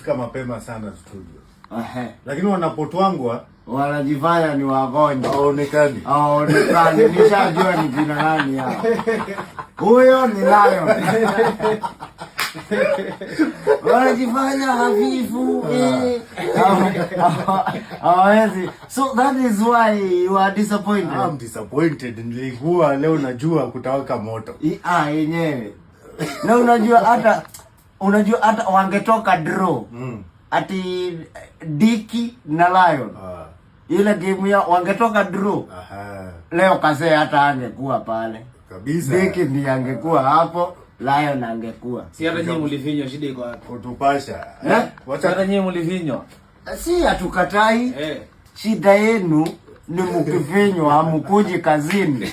wanafika mapema sana studio. Lakini wanapotwangwa wanajifanya ni wagonjwa. Haonekani. Nishajua ni jina nani hao. Huyo ni Lion. Wanajifanya hafifu. So that is why you are disappointed. I'm disappointed. Nilikuwa leo najua kutawaka moto. Yenyewe. Na unajua hata wangetoka draw. Ati Diki na Lion. Ile game ya wangetoka draw. Leo Kase hata angekuwa pale. Kabisa. Diki ndiye angekuwa hapo, Lion angekuwa. Si hata nyinyi mlivinywa, shida iko hapo. Kutupasha. Wacha hata nyinyi mlivinywa. Si hatukatai. Shida yenu ni mkivinywa hamukuji kazini.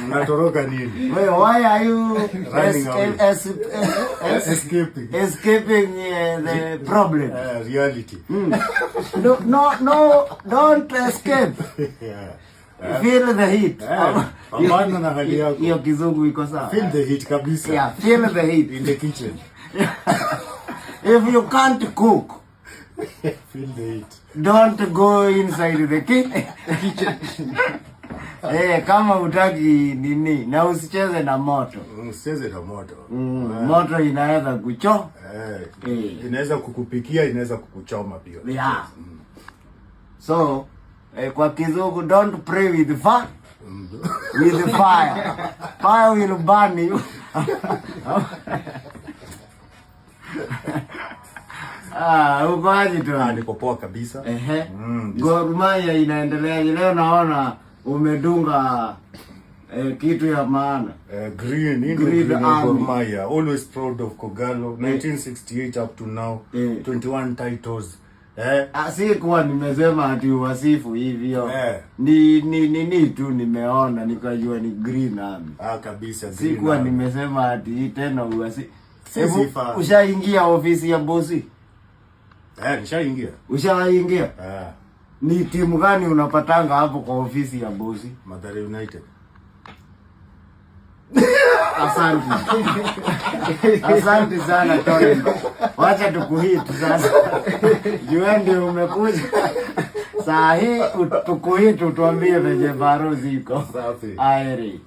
Mnatoroka nini? Why are you escaping the problem? Reality. No, don't escape. Feel the heat. Pambana na hali yako. Hiyo kizungu iko sawa. Feel the heat kabisa. Yeah, feel the heat in the kitchen. If you can't cook, feel the heat. Don't go inside the kitchen. Kama utaki nini na usicheze na moto. Usicheze na moto. Moto inaweza kuchoma. Inaweza kukupikia, inaweza kukuchoma pia. Yeah. So, kwa kizungu, don't play with fire. With fire. Fire will burn you. Uko aje tu? Niko poa kabisa. Gor Mahia inaendelea. Leo naona umedunga kitu ya maana. Green Gor Mahia. Always proud of Kogalo. 1968 up to now. 21 titles. Si kuwa nimesema ati wasifu hivyo. Ni tu nimeona nikajua ni Green Army. Kabisa Green. Si kuwa nimesema ati tena uwasifu. Ushaingia ofisi ya bosi? Nishaingia. Ushaingia? Ni timu gani unapatanga hapo kwa ofisi ya bosi? Mathare United. Asante. Asante sana Tony. Wacha tukuhit sasa. Jua ndio umekuja. Saa hii tukuhit tuambie venye baro ziko. Safi. Airi.